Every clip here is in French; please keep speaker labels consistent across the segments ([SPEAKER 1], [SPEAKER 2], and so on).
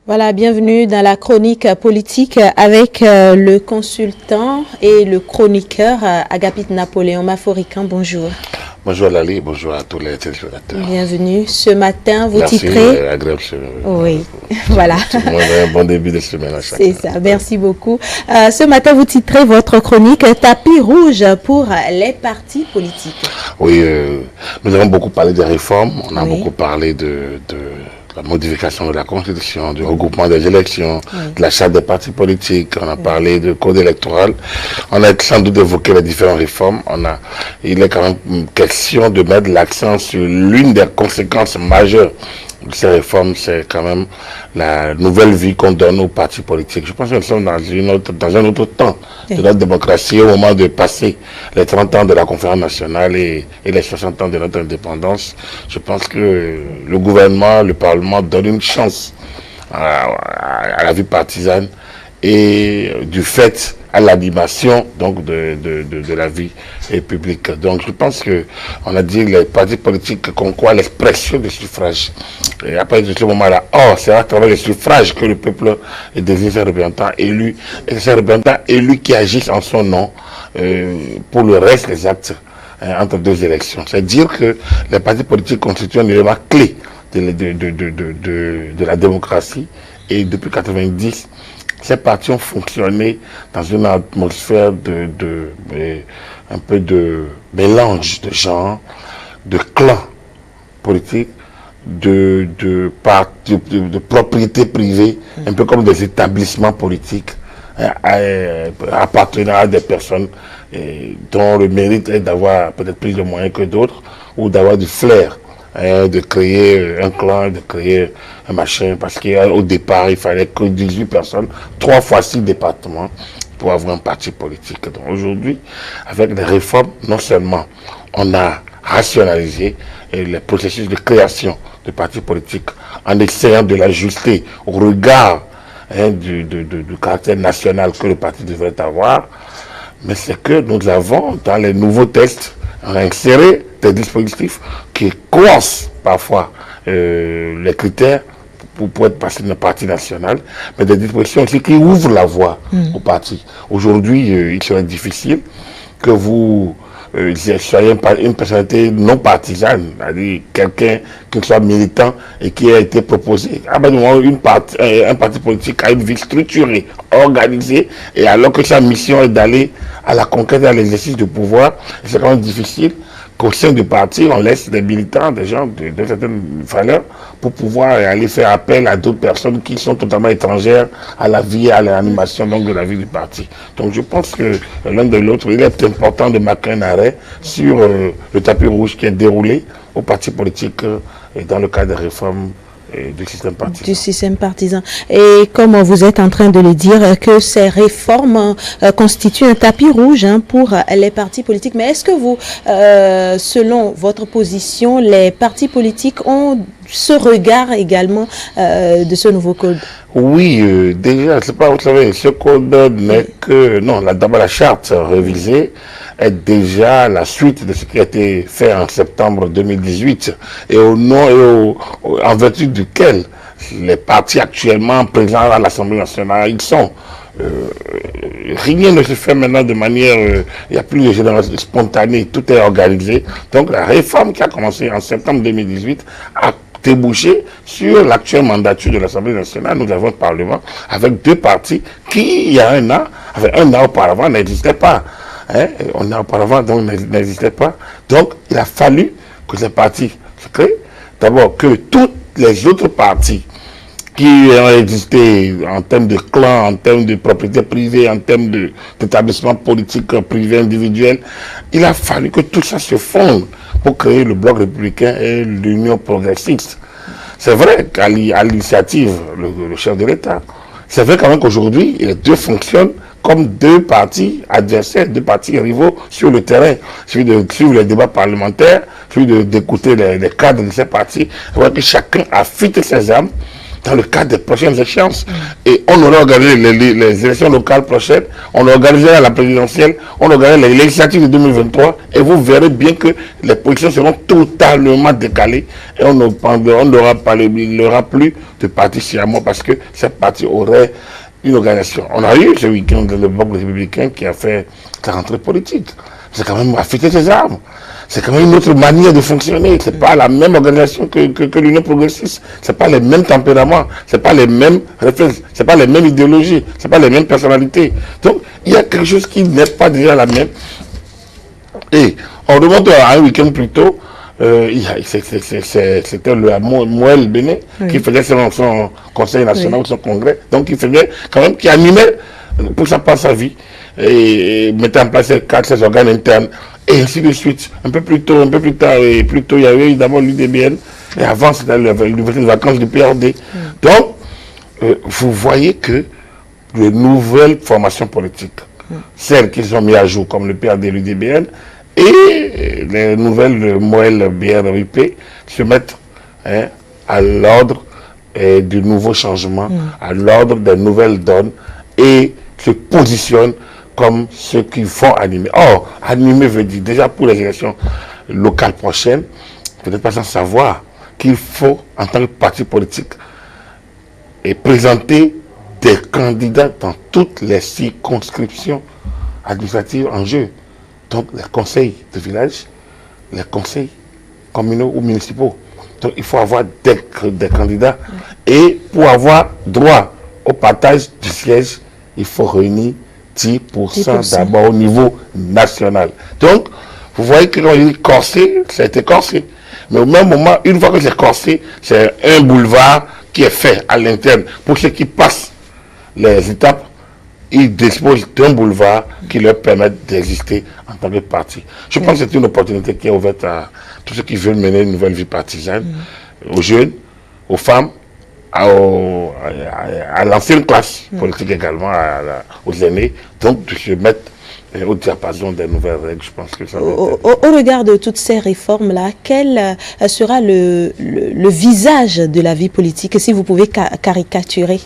[SPEAKER 1] Voilà, bienvenue dans la chronique politique avec le consultant et le chroniqueur Agapit Napoléon Maforican. Bonjour.
[SPEAKER 2] Bonjour Lali, bonjour à tous les téléspectateurs.
[SPEAKER 1] Bienvenue. Ce matin, vous
[SPEAKER 2] Merci,
[SPEAKER 1] titrez...
[SPEAKER 2] agréable.
[SPEAKER 1] Oui, voilà.
[SPEAKER 2] Un bon début de semaine à chacun.
[SPEAKER 1] C'est ça, merci beaucoup. Ce matin, vous titrez votre chronique « Tapis rouge pour les partis politiques ».
[SPEAKER 2] Oui, nous avons beaucoup parlé des réformes, on a beaucoup parlé de la modification de la Constitution, du regroupement des élections, de la charte des partis politiques, on a parlé du code électoral, on a sans doute évoqué les différentes réformes, il est quand même question de mettre l'accent sur l'une des conséquences majeures de ces réformes, c'est quand même la nouvelle vie qu'on donne aux partis politiques. Je pense que nous sommes dans un autre temps de notre démocratie, au moment de passer les 30 ans de la conférence nationale et les 60 ans de notre indépendance. Je pense que le gouvernement, le Parlement donne une chance à la vie partisane et du fait à l'animation donc de la vie publique. Donc je pense que on a dit les partis politiques comme quoi l'expression du suffrage. Et après de ce moment-là, c'est à travers le suffrage que le peuple désigne ses représentants élus, et ces représentants élus qui agissent en son nom pour le reste des actes entre deux élections. C'est dire que les partis politiques constituent un élément clé de la démocratie, et depuis 90, ces partis ont fonctionné dans une atmosphère un peu de mélange de genres, de clans politiques, de propriété privée, un peu comme des établissements politiques appartenant à des personnes dont le mérite est d'avoir peut-être plus de moyens que d'autres, ou d'avoir du flair. De créer un clan, de créer un machin, parce qu'au départ, il fallait que 18 personnes, 3 fois 6 départements, pour avoir un parti politique. Donc aujourd'hui, avec les réformes, non seulement on a rationalisé les processus de création de partis politiques en essayant de l'ajuster au regard du caractère national que le parti devrait avoir, mais c'est que nous avons, dans les nouveaux textes, inséré des dispositifs qui coincent parfois les critères pour être passé d'un parti national, mais des dispositions aussi qui ouvrent la voie au parti. Aujourd'hui, il serait difficile que vous soyez une personnalité non partisane, c'est-à-dire quelqu'un qui soit militant et qui a été proposé. Un parti politique a une vie structurée, organisée, et alors que sa mission est d'aller à la conquête et à l'exercice du pouvoir, c'est quand même difficile qu'au sein du parti, on laisse des militants, des gens de certaines valeurs, pour pouvoir aller faire appel à d'autres personnes qui sont totalement étrangères à la vie, à l'animation donc de la vie du parti. Donc je pense que l'un de l'autre, il est important de marquer un arrêt sur le tapis rouge qui est déroulé au parti politique et dans le cadre des réformes du système partisan.
[SPEAKER 1] Et comme vous êtes en train de le dire, que ces réformes constituent un tapis rouge pour les partis politiques. Mais est-ce que vous, selon votre position, les partis politiques ont ce regard également de ce nouveau code?
[SPEAKER 2] Oui, déjà, c'est pas, vous savez, ce code n'est que, non, d'abord la charte révisée est déjà la suite de ce qui a été fait en septembre 2018 et en vertu duquel les partis actuellement présents à l'Assemblée nationale, ils sont. Rien ne se fait maintenant de manière, il n'y a plus de génération spontanée, tout est organisé. Donc la réforme qui a commencé en septembre 2018 a débouché sur l'actuelle mandature de l'Assemblée nationale. Nous avons un Parlement avec 2 partis qui, il y a un an auparavant, n'existaient pas. Auparavant, donc, n'existait pas. Donc, il a fallu que ces partis se créent. D'abord, que tous les autres partis qui ont existé en termes de clans, en termes de propriété privée, en termes d'établissements politiques privés individuels, il a fallu que tout ça se fonde pour créer le Bloc républicain et l'Union progressiste. C'est vrai qu'à l'initiative, le chef de l'État, c'est vrai quand même qu'aujourd'hui, les deux fonctionnent comme 2 partis adversaires, 2 partis rivaux sur le terrain. Celui de suivre les débats parlementaires, celui d'écouter les cadres de ces partis. C'est vrai que chacun affûte ses armes dans le cadre des prochaines échéances. Et on aurait organisé les élections locales prochaines, on organisera la présidentielle, on organisera les législatives de 2023, et vous verrez bien que les positions seront totalement décalées, et on n'aura plus de parti siamois, parce que cette parti aurait une organisation. On a eu ce week-end le Bloc républicain qui a fait sa rentrée politique. C'est quand même affecter ses armes. C'est quand même une autre manière de fonctionner. C'est pas la même organisation que l'Union progressiste. C'est pas les mêmes tempéraments. C'est pas les mêmes réflexes. C'est pas les mêmes idéologies. C'est pas les mêmes personnalités. Donc, il y a quelque chose qui n'est pas déjà la même. Et on remonte à un week-end plus tôt. C'était le Moël Béné qui faisait son conseil national, son congrès. Donc, qui animait pour sa vie. Et mettait en place ces organes internes, et ainsi de suite. Un peu plus tard, et plus tôt, il y avait d'abord l'UDBN, et avant, c'était l'université de vacances du PRD. Donc, vous voyez que les nouvelles formations politiques, celles qui sont mises à jour, comme le PRD et l'UDBN, et les nouvelles Moël BRUP, se mettent à l'ordre du nouveau changement, à l'ordre des nouvelles donnes, et se positionnent comme ceux qui vont animer. Or, animer veut dire, déjà pour les élections locales prochaines, peut-être pas sans savoir qu'il faut, en tant que parti politique, et présenter des candidats dans toutes les circonscriptions administratives en jeu. Donc, les conseils de village, les conseils communaux ou municipaux. Donc, il faut avoir des candidats. Et pour avoir droit au partage du siège, il faut réunir 10% d'abord au niveau national. Donc, vous voyez que quand il dit corsé, ça a été corsé. Mais au même moment, une fois que c'est corsé, c'est un boulevard qui est fait à l'interne. Pour ceux qui passent les étapes, ils disposent d'un boulevard qui leur permet d'exister en tant que parti. Je pense que c'est une opportunité qui est ouverte à tous ceux qui veulent mener une nouvelle vie partisane, aux jeunes, aux femmes, à l'ancienne classe politique également, aux aînés, donc de se mettre au diapason des nouvelles règles. Je pense que ça
[SPEAKER 1] au regard de toutes ces réformes-là, quel sera le visage de la vie politique, si vous pouvez caricaturer?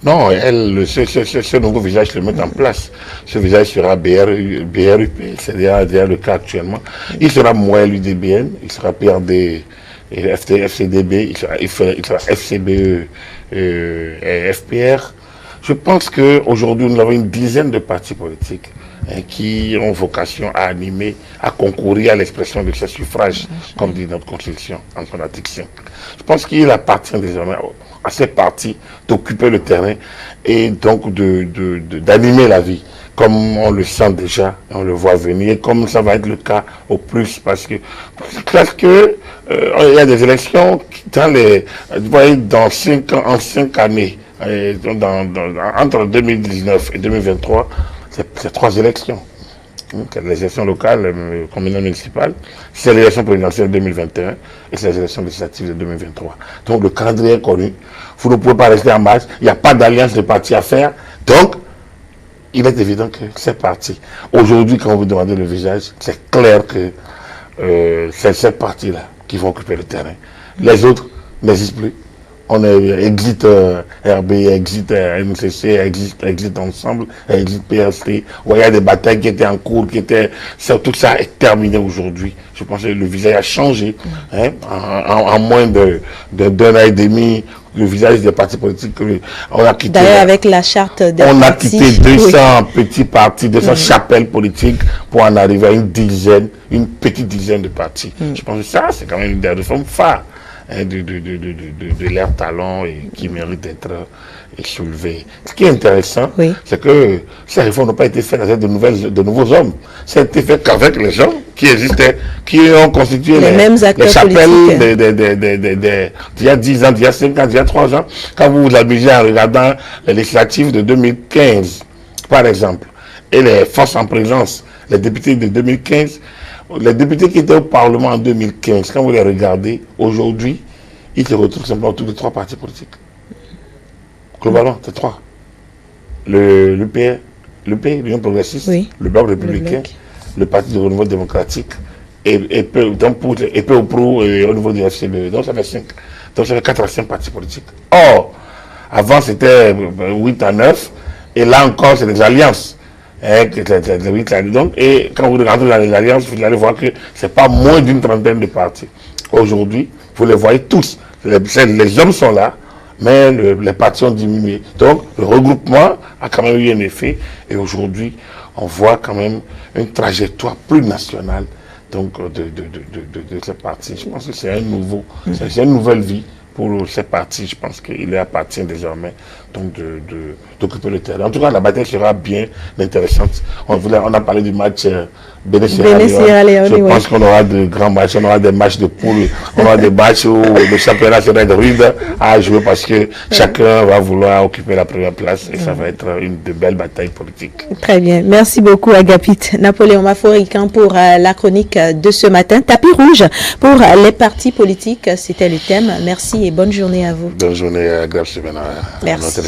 [SPEAKER 2] Non, ce nouveau visage se met en place. Ce visage sera BRUP, c'est déjà le cas actuellement. Il sera moins l'UDBN, il sera PRD et FCDB, il sera FCBE et FPR. Je pense qu'aujourd'hui, nous avons une dizaine de partis politiques qui ont vocation à animer, à concourir à l'expression de ce suffrage, comme dit notre Constitution, en son article 5. Je pense qu'il appartient désormais à ces partis d'occuper le terrain et donc d'animer la vie, comme on le sent déjà, on le voit venir, comme ça va être le cas au plus, parce que il y a des élections vous voyez, dans 5 ans, en 5 années, entre 2019 et 2023, c'est 3 élections. Donc, les élections locales, communales, municipales, c'est l'élection présidentielle 2021 et c'est les élections législatives de 2023. Donc le calendrier est connu. Vous ne pouvez pas rester en marche. Il n'y a pas d'alliance de partis à faire. Donc, il est évident que c'est parti. Aujourd'hui, quand vous demandez le visage, c'est clair que c'est ces partis-là qui vont occuper le terrain. Les autres n'existent plus. On exit RB, exit MCC, exit Ensemble, exit PST. Il y a des batailles qui étaient en cours, tout ça est terminé aujourd'hui. Je pense que le visage a changé. En moins d'un an et demi, le visage des partis politiques, on a quitté.
[SPEAKER 1] D'ailleurs, avec la charte des
[SPEAKER 2] on
[SPEAKER 1] partis,
[SPEAKER 2] a quitté 200 petits partis, 200 chapelles politiques pour en arriver à une petite dizaine de partis. Je pense que ça, c'est quand même une des réformes phares de leur talent et qui mérite d'être soulevée. Ce qui est intéressant, c'est que ces réformes n'ont pas été faites avec de nouveaux hommes. Ça a été fait qu'avec les gens qui existaient, qui ont constitué les chapelles d'il y a 10 ans, d'il y a 5 ans, d'il y a 3 ans. Quand vous vous amusez en regardant les législatives de 2015, par exemple, et les forces en présence, les députés de 2015, les députés qui étaient au Parlement en 2015, quand vous les regardez, aujourd'hui, ils se retrouvent simplement autour de 3 partis politiques. Globalement, c'est 3. L'UP, l'Union progressiste, le Bloc républicain, le Parti de renouveau démocratique et peu, donc pour, et peu ou prou au niveau du FCBE. Donc ça fait 5. Donc ça fait 4 à 5 partis politiques. Or, avant c'était 8 à 9, et là encore c'est des alliances. Donc, et quand vous rentrez dans les alliances, vous allez voir que c'est pas moins d'une trentaine de partis. Aujourd'hui, vous les voyez tous. Les hommes sont là, mais les partis ont diminué. Donc, le regroupement a quand même eu un effet. Et aujourd'hui, on voit quand même une trajectoire plus nationale donc, de ces partis. Je pense que c'est c'est une nouvelle vie pour ces partis. Je pense qu'il appartient désormais donc d'occuper le terrain. En tout cas, la bataille sera bien intéressante. On a parlé du match Bénin-Sierra Leone. Je pense qu'on aura de grands matchs, on aura des matchs de poule, on aura des matchs où le championnat sera rude à jouer parce que chacun va vouloir occuper la première place et ça va être une de belles batailles politiques.
[SPEAKER 1] Très bien. Merci beaucoup, Agapit. Napoléon Maforican pour la chronique de ce matin. Tapis rouge pour les partis politiques, c'était le thème. Merci et bonne journée à vous.
[SPEAKER 2] Bonne journée, Grâce Merci.